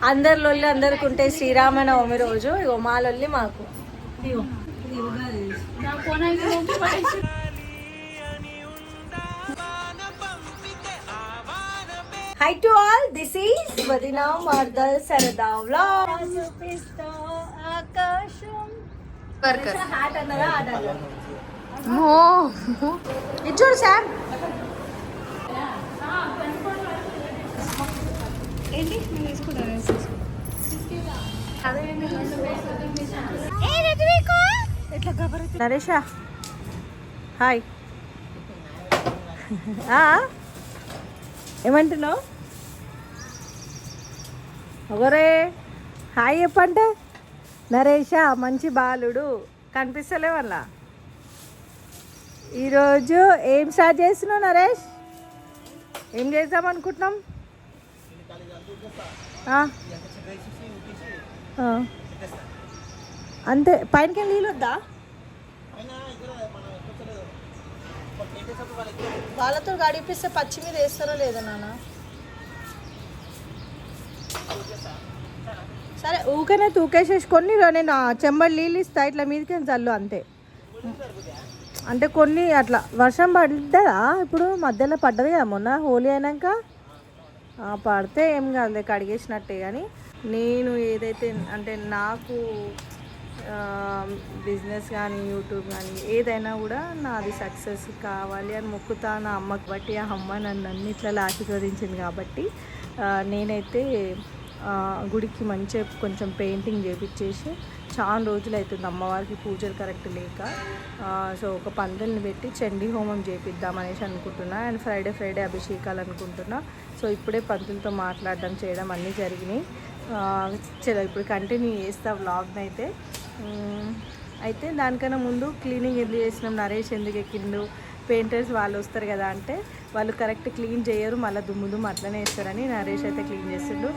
అందరి లొల్లి అందరికి ఉంటే శ్రీరామనవమి రోజు ఇగో మా లొల్లి మాకు. ఇగో hi to all, this is వదినా మార్దల్ సరదా వ్లాగ్స్. ఆకాశం హాట్ అన్నదా ఆట ఇది చూడు శామ్. ఏంటి నరేషా హాయ్. ఏమంటున్నావు? ఒకరే హాయ్ చెప్పంటే. నరేషా మంచి బాలుడు కనిపిస్తలే వల్ల. ఈరోజు ఏం స్టార్ట్ చేస్తున్నావు నరేష్? ఏం చేద్దాం అనుకుంటున్నాం? అంతే, పైనకి నీళ్ళు వద్దా? వాళ్ళతో గడిపిస్తే పచ్చి మీద వేస్తారో లేదో నాన్న. సరే ఊకనే తూకేసేసుకొని నేను చెంబడి నీళ్ళు ఇస్తా, ఇట్లా మీదకి చల్లు అంతే. అంటే కొన్ని అట్లా వర్షం పడ్డదా ఇప్పుడు మధ్యలో పడ్డది కదా మొన్న హోలీ అయినాక. పడితే ఏం కాదు కడిగేసినట్టే. కానీ నేను ఏదైతే అంటే నాకు బిజినెస్ కానీ యూట్యూబ్ కానీ ఏదైనా కూడా నాది సక్సెస్ కావాలి అని మొక్కుతా. నా అమ్మకి బట్టి ఆ అమ్మ నన్ను అన్నిట్లలో ఆశీర్వదించింది కాబట్టి నేనైతే గుడికి మంచిగా కొంచెం పెయింటింగ్ చేపించేసి చాలా రోజులు అవుతుంది అమ్మవారికి పూజలు కరెక్ట్ లేక. సో ఒక పందుల్ని పెట్టి చండీ హోమం చేపిద్దాం అనేసి అనుకుంటున్నా. అండ్ ఫ్రైడే అభిషేకాలు అనుకుంటున్నా. సో ఇప్పుడే పంతులతో మాట్లాడడం చేయడం అన్నీ జరిగినాయి. చలో ఇప్పుడు కంటిన్యూ చేస్తా వ్లాగ్ని అయితే దానికన్నా ముందు క్లీనింగ్ ఎందుకు చేసినాం, నరేష్ ఎందుకు ఎక్కిండు, పెయింటర్స్ వాళ్ళు వస్తారు కదా అంటే వాళ్ళు కరెక్ట్ క్లీన్ చేయరు, మళ్ళీ దుమ్ము అట్లనే వేస్తారని నరేష్ అయితే క్లీన్ చేస్తుండు.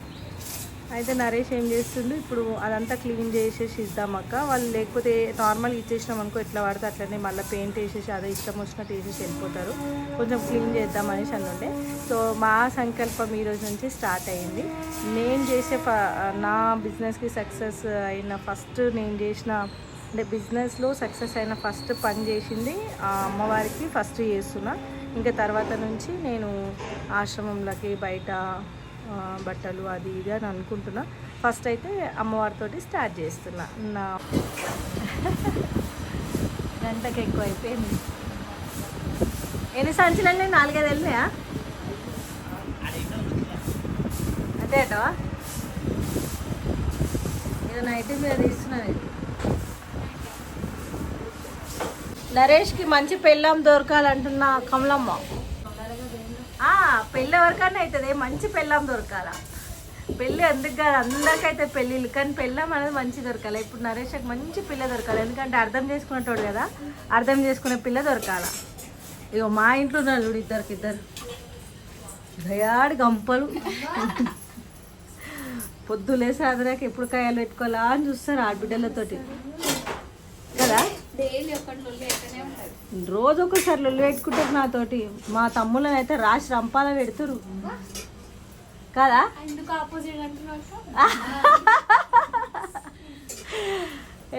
అయితే నరేష్ ఏం చేస్తుండు ఇప్పుడు అదంతా క్లీన్ చేసేసి ఇద్దామక్క. వాళ్ళు లేకపోతే నార్మల్గా ఇచ్చేసినాం అనుకో ఎట్లా పడితే అట్లనే మళ్ళీ పెయింట్ వేసేసి అదే ఇష్టం వచ్చినట్టు వేసేసి వెళ్ళిపోతారు. కొంచెం క్లీన్ చేద్దాం అనేసి అనుండే. సో మా సంకల్పం ఈరోజు నుంచి స్టార్ట్ అయ్యింది. నేను చేసే నా బిజినెస్కి సక్సెస్ అయిన ఫస్ట్ నేను చేసిన అంటే బిజినెస్లో సక్సెస్ అయిన ఫస్ట్ పని చేసింది ఆ అమ్మవారికి ఫస్ట్ చేస్తున్నా. ఇంకా తర్వాత నుంచి నేను ఆశ్రమంలోకి బయట బట్టలు అది ఇది అని అనుకుంటున్నా. ఫస్ట్ అయితే అమ్మవారితో స్టార్ట్ చేస్తున్నా. నా గంటకి ఎక్కువ అయిపోయింది. ఎన్ని సంచులన్నీ 4-5 వెళ్ళినాయా అంతే అటవా? ఏదో నైట్ మీద తీస్తున్నాను. నరేష్కి మంచి పెళ్ళాం దొరకాలంటున్నా కమలమ్మ. పెళ్ళి ఎవరికైనా అవుతుంది, మంచి పెళ్ళాం దొరకాల. పెళ్ళి ఎందుకు కాదు, అందరికైతే పెళ్ళిళ్ళు, కానీ పెళ్ళాం అనేది మంచి దొరకాలి. ఇప్పుడు నరేష్కి మంచి పిల్ల దొరకాలి, ఎందుకంటే అర్థం చేసుకునేటోడు కదా, అర్థం చేసుకునే పిల్ల దొరకాల. ఇగో మా ఇంట్లో ఉన్నారు చూడు ఇద్దరు భయాడి గంపలు. పొద్దులేసి అదరాక ఎప్పుడు కాయలు పెట్టుకోవాలా అని చూస్తారు ఆడబిడ్డలతోటి కదా. రోజు ఒకసారి లొల్లి పెట్టుకుంటారు నాతోటి. మా తమ్ముళ్ళని అయితే రాసి రంపాల పెడుతురు కదా.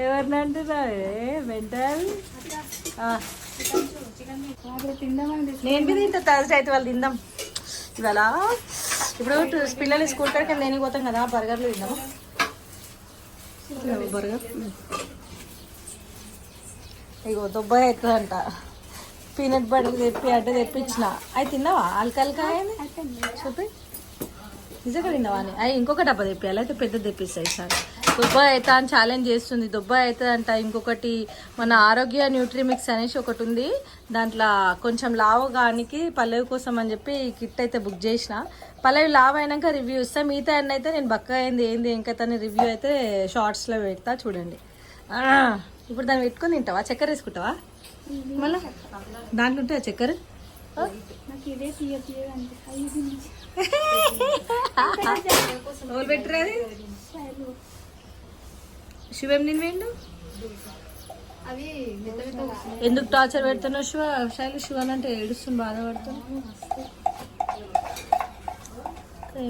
ఎవరిని అంటున్నారు మెంటల్? నేను బి తింటా థర్స్డే అయితే వాళ్ళు తిందాం ఇవాళ. ఇప్పుడు పిల్లలు స్కూల్ కాడికి నేను పోతాం కదా, బర్గర్లు తిందాము. బర్గర్ ఇగో దొబ్బాయి అవుతుందంట. పీనట్ బటర్ తెప్పించిన. అవి తిన్నావా? అల్కల్కాయ చూపి నిజంగా తిన్నావా అని. అవి ఇంకొక డబ్బా తెప్పియాలి, అయితే పెద్ద తెప్పిస్తాయి సార్. దొబ్బాయి అవుతా అని ఛాలెంజ్ చేస్తుంది. దొబ్బాయి అవుతుందంట. ఇంకొకటి మన ఆరోగ్య న్యూట్రిమిక్స్ అనేసి ఒకటి ఉంది, దాంట్లో కొంచెం లావుగానికి పల్లవి కోసం అని చెప్పి ఈ కిట్ అయితే బుక్ చేసిన. పల్లవి లావ్ అయినాక రివ్యూ ఇస్తాను. మిగతా అన్నీ అయితే నేను బక్క అయింది ఏంది ఇంకా తన రివ్యూ అయితే షార్ట్స్లో పెడతా చూడండి. ఇప్పుడు దాన్ని పెట్టుకొని తింటావా? చక్కెర వేసుకుంటావా? మళ్ళీ దాంట్లో ఉంటుందా చక్కెర? పెట్టరా అది శివేం తినివేండు? ఎందుకు టార్చర్ పెడుతున్నావు శివ? శైలు శివన్ అంటే ఏడుస్తుంది, బాధపడుతున్నా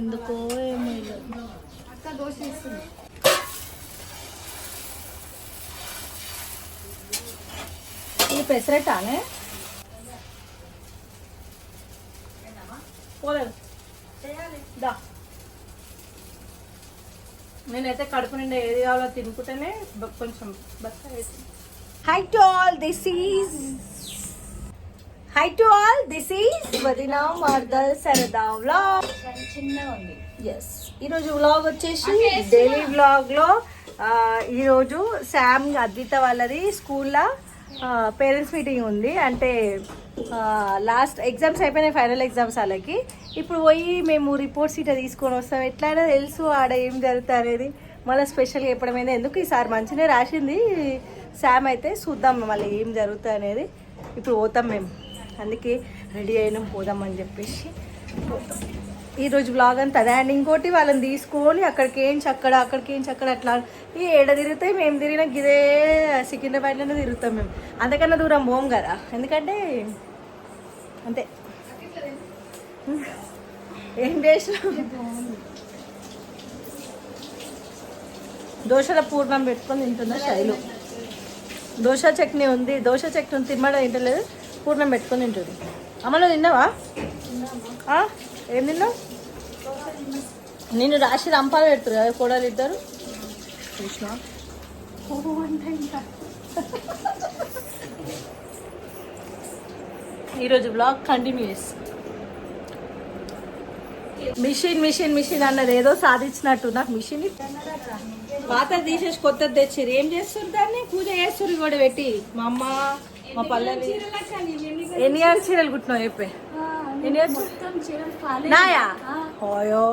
ఎందుకో ఏమో. దోశ వేస్తుంది. ఇది పెసరట్టానే పోలేదు దా. నేనైతే కడుపు నిండా ఏది కావాలో తినుకుంటేనే కొంచెం బస్తా వేసి. High to all this is వదినా మార్దల్ సరదా వ్లాగ్. చిన్నగా ఉంది. ఎస్, ఈరోజు వ్లాగ్ వచ్చేసి డైలీ వ్లాగ్లో ఈరోజు శామ్ అద్విత వాళ్ళది స్కూల్లో పేరెంట్స్ మీటింగ్ ఉంది. అంటే లాస్ట్ ఎగ్జామ్స్ అయిపోయినాయి, ఫైనల్ ఎగ్జామ్స్ వాళ్ళకి. ఇప్పుడు పోయి మేము రిపోర్ట్స్ ఇట్లా తీసుకొని వస్తాం. ఎట్లయినా తెలుసు ఆడ ఏం జరుగుతుంది అనేది. మళ్ళీ స్పెషల్గా చెప్పడమైంది ఎందుకు, ఈసారి మంచిగా రాసింది శామ్. అయితే చూద్దాం మళ్ళీ ఏం జరుగుతుంది అనేది. ఇప్పుడు పోతాం మేము, అందుకే రెడీ అయినాం పోదామని చెప్పేసి పోతాం. ఈరోజు బ్లాగ్ అంతా అదే. అండ్ ఇంకోటి వాళ్ళని తీసుకొని అక్కడికేంచి అక్కడ అట్లా ఈ ఏడ తిరుగుతాయి. మేము తిరిగిన ఇదే సికింద్రాబాద్లోనే తిరుగుతాం మేము. అంతకన్నా దూరం పోం కదా, ఎందుకంటే అంతే. ఏం చేసినాం, దోశల పూర్ణం పెట్టుకొని తింటున్నా శైలు. దోశ చట్నీ ఉంది, దోశ చట్నీ తిమ్మడం తింటలేదు, పూర్ణం పెట్టుకొని తింటుంది. అమ్మలో తిన్నావా? ఏం తిన్నావు? నేను రాశి రంపాలు పెడుతురు కదా కోడలు ఇద్దరు. చూసినా ఈరోజు బ్లాగ్ కంటిన్యూస్. మిషన్ అన్నది ఏదో సాధించినట్టు. నాకు మిషన్ పాత తీసేసి కొత్తది తెచ్చిర్రు. ఏం చేస్తారు దాన్ని? పూజ చేస్తారు కూడా పెట్టి. మా అమ్మ మా పల్లెలు ఎన్ని ఇయర్స్ చీరలు కుట్టినావు చెప్పే? ఎన్ని ఇయర్స్ నాయా? ఓయో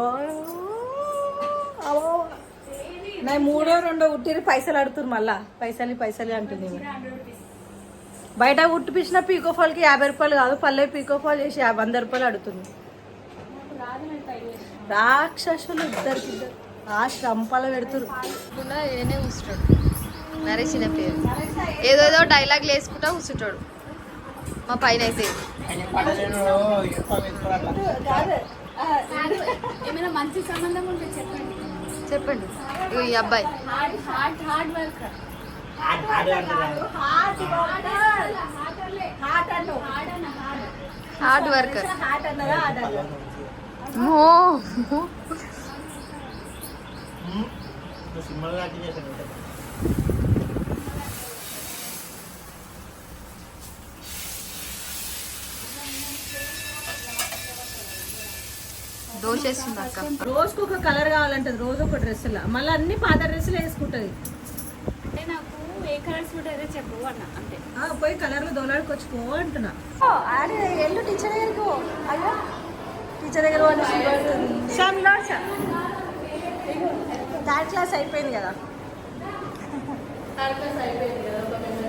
నా 3 or 2 కుట్టిరు. పైసలు అడుగుతురు మళ్ళా. పైసలు అంటుంది. బయట కుట్టిపించిన పీకో ఫాల్కి 50 రూపాయలు కాదు, పల్లె పీకో ఫాల్ చేసి 100 రూపాయలు అడుగుతుంది. రాక్షసులు ఇద్దరికిద్దరు ఆశ రంపాల పెడుతురు. ఏనే కూర్చుంటాడు నరేసిన పేరు. ఏదో డైలాగ్లు వేసుకుంటా కూర్చుంటాడు మా పైన. అయితే ఏమైనా మంచి సంబంధం ఉంటే చెప్పండి. ఈ అబ్బాయి హార్డ్ వర్కర్. దోశ వేస్తుంది అక్క. రోజుకు ఒక కలర్ కావాలంటది, రోజు ఒక డ్రెస్. మళ్ళీ అన్ని పాత డ్రెస్సులు వేసుకుంటది. అంటే నాకు ఏ కలర్స్ ఉంటాయో చెప్పు అన్న. అంతే పోయి కలర్లు దోలాడుకొచ్చుకో అంటున్నా. అరే ఎల్లు టీచర్ దగ్గరకు. అయ్యో టీచర్ దగ్గర థర్డ్ క్లాస్ అయిపోయింది కదా.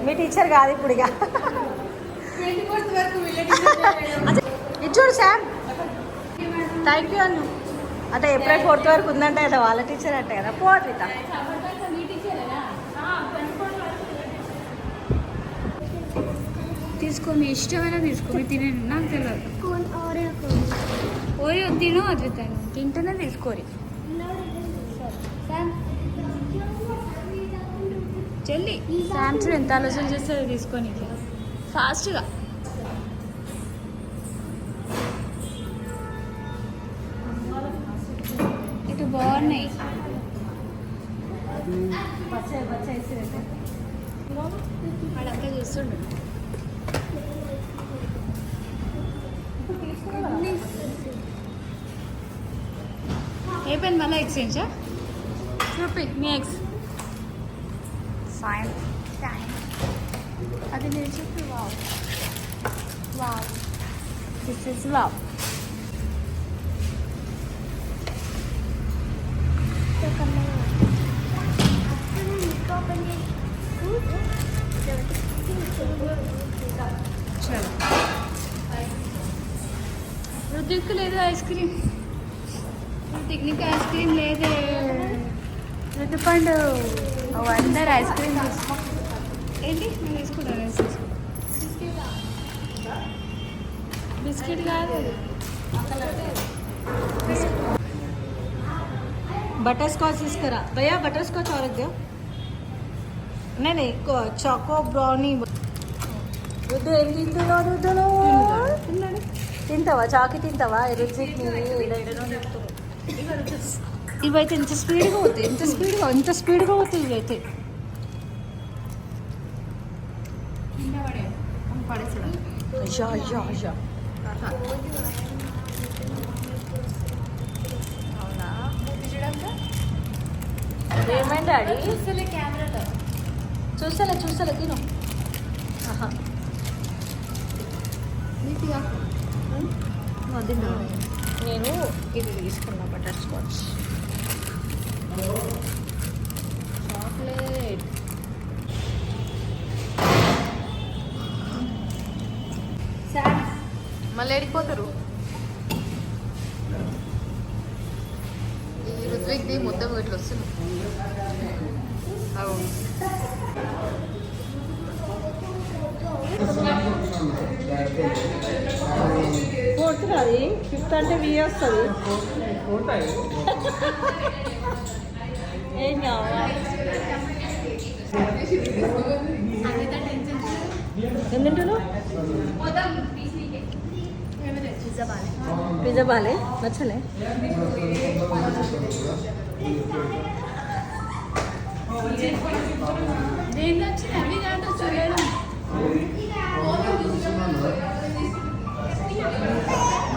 మీ టీచర్ కాదు ఇప్పుడు ఇక. ఇది చూడు శామ్, థ్యాంక్ యూ అన్న. అంటే April 4th వరకు ఉందంటే కదా వాళ్ళ టీచర్ అంటే కదా. పోట్రిత తీసుకో, మీ ఇష్టమైనా తీసుకో. మీరు తినండి, నాకు తెలియదు. ఓరియో తిను అద్విత, తింటేనే తీసుకోరి. జల్దీ శాంసంగ్ ఎంత ఆలోచన చేస్తుంది తీసుకొని ఫాస్ట్గా. ఇటు బాగున్నాయి. వాడంతా చూస్తుండు. అయిపోయింది మళ్ళీ ఎక్స్చేంజా? చూపి మీ ఎక్స్. ఫైన్ అది నేను చెప్పి. Wow wow, this is love. రుద్దిక్కు లేదు ఐస్ క్రీమ్. రుద్దిక్నికి ఐస్ క్రీమ్ లేదే. రుద్దుపండు అందరు ఐస్ క్రీమ్ తీసుకో. ఏంటి నేను తీసుకుంటాను. బిస్కెట్ కాదు, बटर स्कॉच తీసుకురా భయ్యా బటర్ స్కాచ్ ఆరోగ్య नहीं చాకో బ్రౌనీ రుద్దు ఏం తింటున్నావు రుద్దును తింటావా చాకి తింటావా రుచికి ఇవైతే ఎంత స్పీడ్గా అవుతాయి ఎంత స్పీడ్గా అవుతాయి ఇవైతే అయ్యా అయ్యా అయ్యా అవునా ఏమైంది డాడీ చూస్తలే తిను ఆహా నేను ఇది తీసుకున్నా బటర్ స్కాచ్ చాక్లెట్ మళ్ళీ ఎడిపోతారు ఈ రుద్విక్ది ముద్ద ఇట్లా వస్తుంది అవును పోతుంది అది 5th అంటే వి వస్తుంది ఏం కావాలి ఏం తింటున్నావు పిజ్జా బాలే నచ్చలే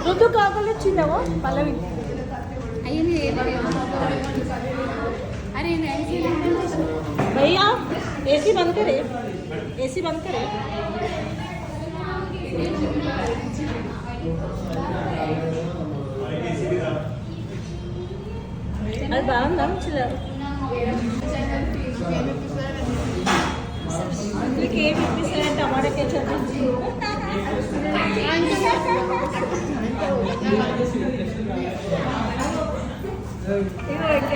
రుద్దు కాకుండా చిన్నవో పల్లవి भैया एसी बंद करे एसी बंद करे అది బాగుందా అందుకే ఏమి టమాటా కెచప్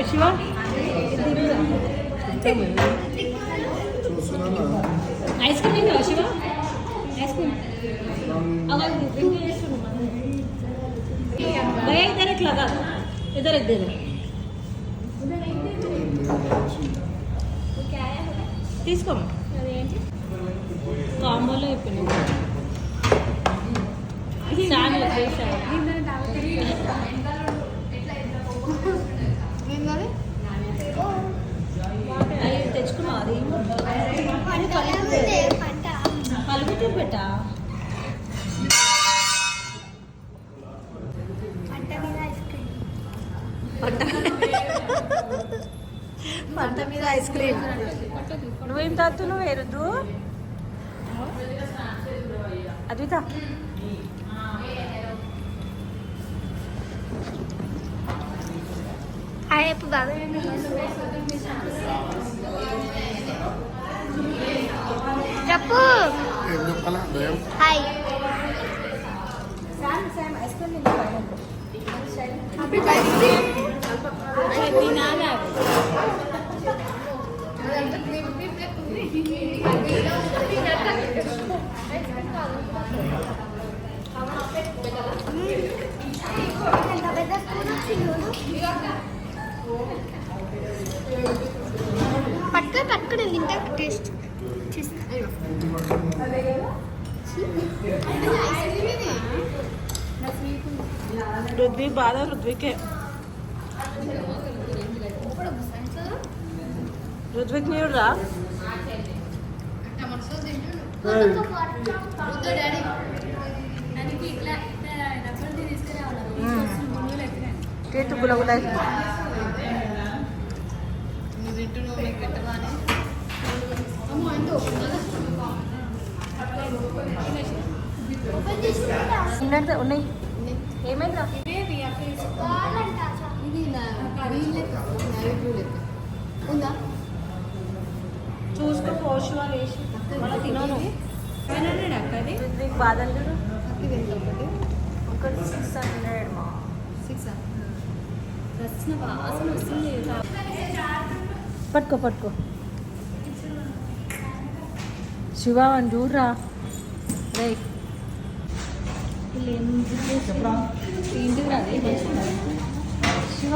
శివ ఐస్ క్రీమ్ తింటావా శివ ఐస్ క్రీమ్ भैया इधर एक लगा इधर एक दे दो తీసుకో కాంబోలో అయిపోయింది అవి తెచ్చుకున్నావు అది కలుగుతూ పెట్టా పంట మీద ఐస్ క్రీమ్ నువ్వేం తాగుతున్నావు వేరుద్దు అద్విత రేపు బాగా చెప్పు హాయ్ ఐస్ క్రీమ్ పట్టుకుని తింటే టేస్ట్ రుద్వి బాధ రుద్వికే రుద్విక్ నీరు రా గులగులా ఉన్నాయి ఏమైందా చూసుకో పోషువా వేసి మళ్ళీ తినను బాధలు చూడు ఒకటి 600 మా 6 పట్టుకో శివ అని చూడరా రైట్ ఏంటిది రాదు శివ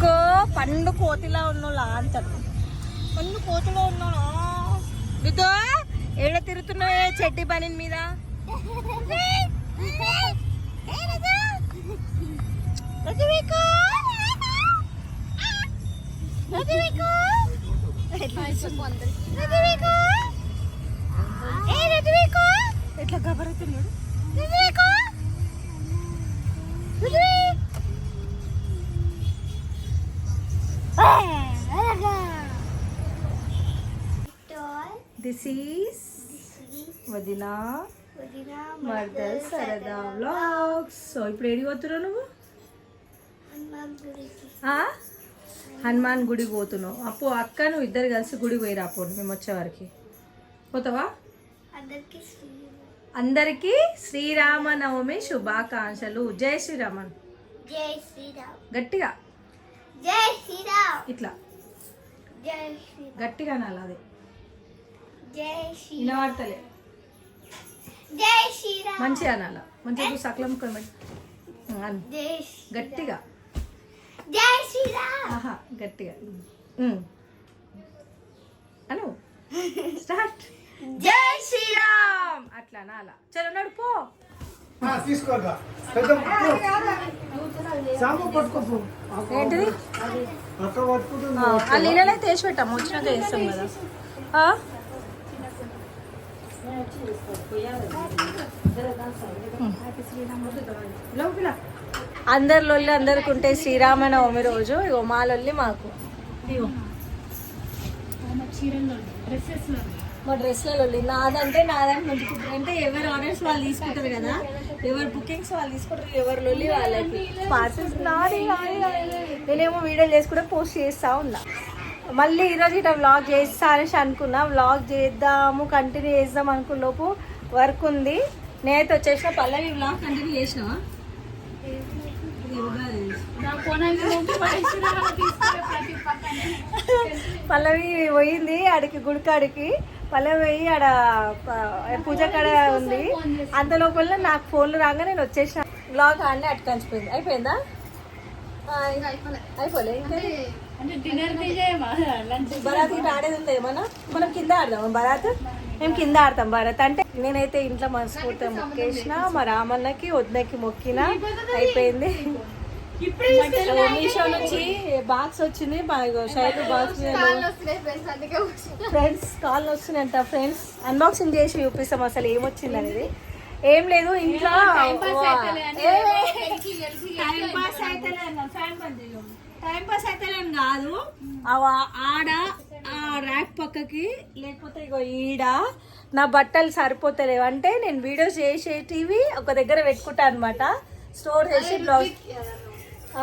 కో పండు కోతిలా ఉన్నోళ్ళ అంటారు. పండు కోతిలో ఉన్నాను బిడ్డో. ఏడ తిరుగుతున్నావే చెడ్డి పని మీద? ఎట్లా గబరుతున్నాడు? దిస్ ఈస్ వదినా మర్దల్ సరదా వ్లాగ్స్. సో ఇప్పుడు ఏడికి పోతున్నావు నువ్వు? హనుమాన్ గుడికి పోతున్నావు. అప్పు అక్క నువ్వు ఇద్దరు కలిసి గుడికి పోయి రాపోండి మేము వచ్చేవారికి. పోతావా? అందరికీ శ్రీరామనవమి శుభాకాంక్షలు. జై శ్రీరామన్. జై శ్రీరామ్. గట్టిగా జై శ్రీరామ్. ఇట్లా జై శ్రీరామ్. గట్టిగా అనాలి. అది జై శ్రీరామ్. వినవాడతలే. జై శ్రీరామ్. మంచిగా అనాల. మంచిగా సకలం జై శ్రీరామ్. గట్టిగా. జై శ్రీరామ్. ఆహా గట్టిగా అను. స్టార్ట్. జై శ్రీరామ్ అట్లా అనాల. చలో నడుపో. తీసుకోగా ఏంటిది? ఆ నీళ్ళలో తీసి పెట్టాము. వచ్చినాక వేస్తాం కదా. అందరి లొల్లి అందరికి ఉంటే శ్రీరామనవమి రోజు ఇగో మా లొల్లి మాకు. మా డ్రెస్ల లొల్లి నాదంటే ముందుకుంటారు. అంటే ఎవరు ఆర్డర్స్ వాళ్ళు తీసుకుంటారు కదా, ఎవరు బుకింగ్స్ వాళ్ళు తీసుకుంటారు, ఎవరు లొల్లి వాళ్ళకి. పార్సల్స్ నాది. నేనేమో వీడియోలు చేసుకుంటే పోస్ట్ చేస్తా ఉన్నా. మళ్ళీ ఈరోజు ఇట్లా వ్లాగ్ చేస్తా అనేసి అనుకున్నా. వ్లాగ్ చేద్దాము కంటిన్యూ చేద్దాం అనుకున్నలోపు వర్క్ ఉంది. నేనైతే వచ్చేసిన. పల్లవి వ్లాగ్ కంటిన్యూ చేసినావా? పల్లవి పోయింది ఆడికి గుడికాడికి. పల్లవి పోయి ఆడ పూజ కాడ ఉంది. అంత లోపల నాకు ఫోన్లు రాగా నేను వచ్చేసిన. వ్లాగ్ ఆడనే అటుకంచిపోయింది. అయిపోయిందా? అయిపోలే. బరాత్ ఇట్లా ఆడేది ఉంది ఏమన్నా? మనం కింద ఆడదాం బరాత్. మేము కింద ఆడతాం బరాత్. అంటే నేనైతే ఇంట్లో మనస్ఫూర్తిగా మొక్కేసిన. మా రామన్నకి వద్దకి మొక్కిన. అయిపోయింది. మీషో నుంచి బాక్స్ వచ్చింది. శైలు బాక్స్ ఫ్రెండ్స్ కాల్ వస్తున్నాయంట. ఫ్రెండ్స్ అన్బాక్సింగ్ చేసి చూపిస్తాం అసలు ఏమొచ్చింది అనేది. ఏం లేదు ఇంట్లో టైం పాస్ అయితేలేని కాదు. ఆడ ర్యాక్ పక్కకి లేకపోతే ఇగో ఈడ నా బట్టలు సరిపోతలేవు. అంటే నేను వీడియోస్ చేసేటివి ఒక దగ్గర పెట్టుకుంటా అనమాట. స్టోర్ చేసి బ్లౌజ్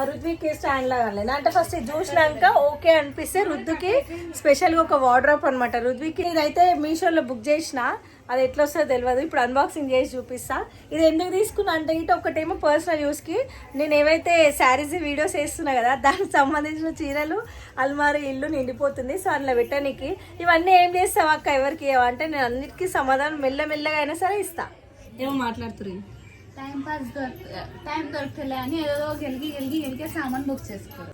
రుద్వికి స్టాండ్ లాగా అంటే ఫస్ట్ ఇది చూసినాక ఓకే అనిపిస్తే రుద్దుకి స్పెషల్గా ఒక వార్డ్రోబ్ అనమాట. రుద్వికి ఇదైతే మీషోలో బుక్ చేసిన. అది ఎట్లా వస్తుందో తెలియదు. ఇప్పుడు అన్బాక్సింగ్ చేసి చూపిస్తా. ఇది ఎందుకు తీసుకున్నా అంటే ఇటు ఒకటేమో పర్సనల్ యూస్కి. నేను ఏవైతే శారీస్ వీడియోస్ వేస్తున్నా కదా దానికి సంబంధించిన చీరలు అల్మారీ ఇల్లు నిండిపోతుంది. సో అందులో పెట్టడానికి ఇవన్నీ ఏం చేస్తావు అక్క ఎవరికి అంటే నేను అన్నిటికీ సమాధానం మెల్లమెల్లగా అయినా సరే ఇస్తా. ఏమో మాట్లాడుతున్నారు. టైం దొరకలే అని ఏదో గెలిగే సామాన్ బుక్ చేసుకోరు.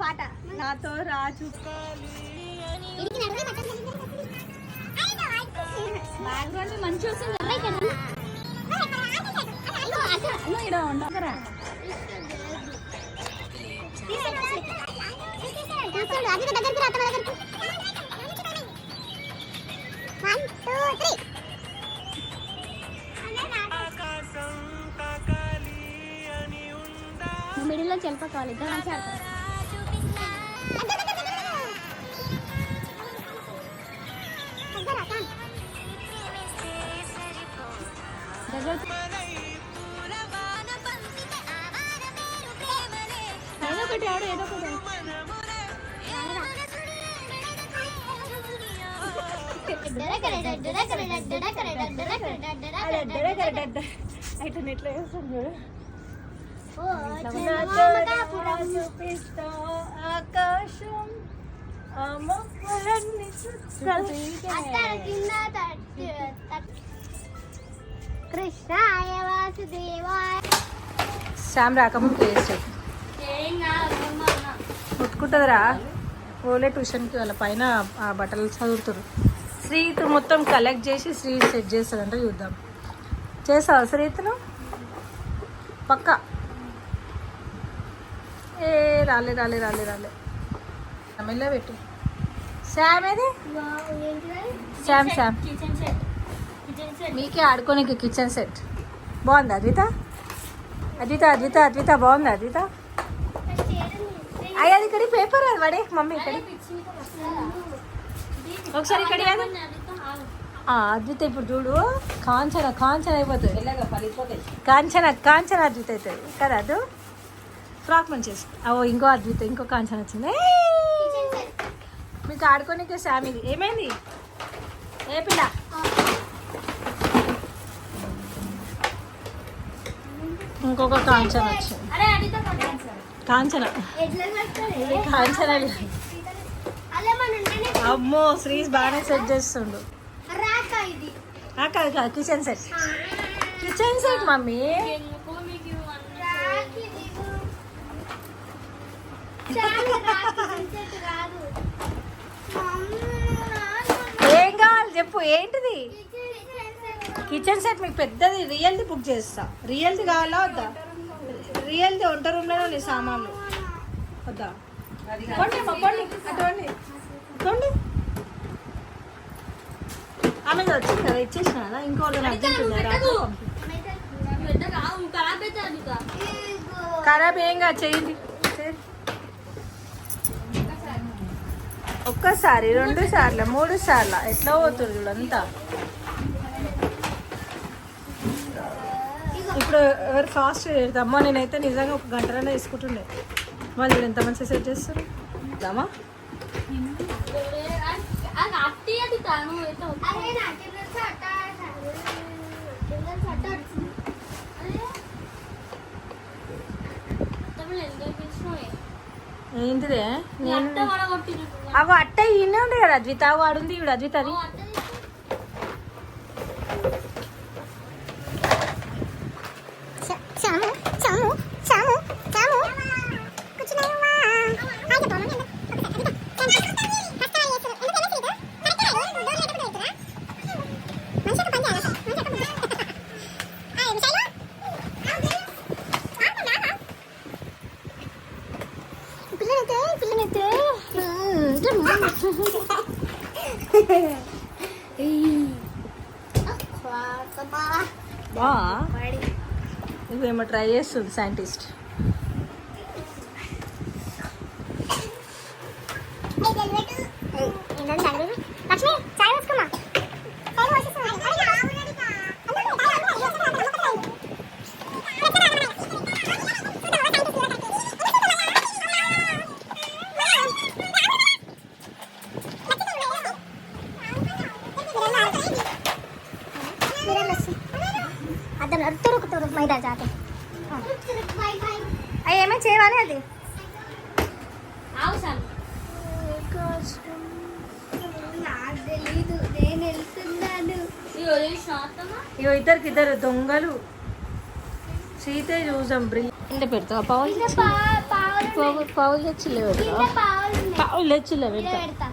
పాట నాతో రాజు బ్యాక్గ్రౌండ్ మంచి వస్తుంది. మిడిల్లో చెల్పకోవాలి. ఇద్దరు మంచిగా ఆడతారు. ఏదో ఒకటి ఆడు. ఏదో ఒకటి అయితే నెట్లో వేస్తాను చూడు. చూపిస్తా ఆకాశం ఆ మొక్కలన్నీ కృష్ణాయ వాసుదేవాయ. శ్యామ్ రాకముందు వేస్ట్ ముట్టుకుంటుందిరా. ఓలే ట్యూషన్కి వాళ్ళ పైన ఆ బట్టలు చదువుతారు. శ్రీతు మొత్తం కలెక్ట్ చేసి శ్రీ సెట్ చేస్తాడంటే చూద్దాం. చేస్తావా శ్రీతును? పక్క ఏ రాలే రాలే రాలే రాలే మెల్ల పెట్టు. శ్యామ్ ఏది? శ్యామ్ శ్యామ్ మీకే ఆడుకోనికి కిచెన్ సెట్ బాగుందా అద్విత? అద్విత అద్విత అద్విత బాగుందా అద్విత? అయ్యి అది ఇక్కడ పేపర్ అది వాడే మమ్మీ ఇక్కడ ఒకసారి ఇక్కడ అద్విత ఇప్పుడు చూడు కాంచన కాంచన అయిపోతుంది. కాంచన కాంచన అద్విత అవుతుంది కదా. అది ఫ్రాక్ మంచి చేసుకో. ఓ ఇంకో అద్విత ఇంకో కాంచన వచ్చింది. మీకు ఆడుకోనికే శ్యామ్ ఇది ఏమైంది ఏ పిల్ల? ఇంకొక కాంచన వచ్చింది. కాంచన కాంచన అమ్మో శ్రీస్ బాగానే సెట్ చేస్తుండు. కాదు కాదు kitchen set kitchen set mummy. ఏం కావాలి చెప్పు ఏంటిది? కిచెన్ సెట్ మీకు పెద్దది రియల్ది బుక్ చేస్తా. రియల్ది కావాలా వద్దా? రియల్ది వంట రూమ్లో నీ సామాన్లు వద్దా? కొండి కొండి అటువంటి కొండి. ఆమె వచ్చింది కదా ఇచ్చేసిన కదా. ఇంకోటి ఖరాబ్ ఏం కాదు చేయండి. ఒక్కసారి 2 సార్లు 3 సార్లు ఎట్లా పోతుంది చూడంతా. ఇప్పుడు ఎవరు ఫాస్ట్ చేద్దామా? నేనైతే నిజంగా 1 గంటలోనే తీసుకుంటుండే. వాళ్ళు ఎంత మంచిగా సెట్ చేస్తారు దామా. ఏంటిదే నేను అవి అట్ట ఈయనే ఉండే కదా అద్విత. వాడుంది ఇప్పుడు అద్విత అది. ఇవేమో ట్రై చేస్తుంది సైంటిస్ట్. అవి ఏమో చేయాలి అది. ఇగో ఇద్దరు దొంగలు. సీతే చూసాం బ్రిల్ పెడతావా? పావులు తెచ్చిలే పెడతావా? పావులు తెచ్చిలే పెడతా.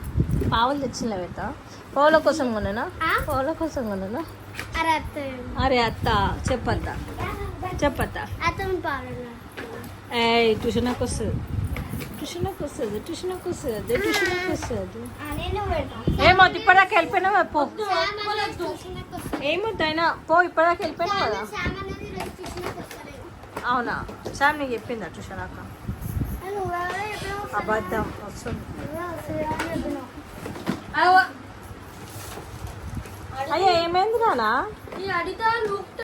పావులు తెచ్చిలే పెడతా. పౌల కోసం కొనేనా? పౌల కోసం కొనేనా? అరే అత్త చెప్పత్తా చెప్పత్తా. ఏ ట్యూషన్కి వస్తుంది ట్యూషన్కి వస్తుంది ట్యూషన్కి వస్తుంది ట్యూషన్కి వస్తుంది. ఏమో ఇప్పటిదాకా వెళ్ళిపోయినా పో. ఏమొద్దు అయినా పో. ఇప్పటిదాకా వెళ్ళిపోయినా కదా. అవునా? శ్యామ్ నీకు చెప్పిందా ట్యూషన్ అక్క? అబద్ధం వస్తుంది. అయ్యా ఏమైంది నానా?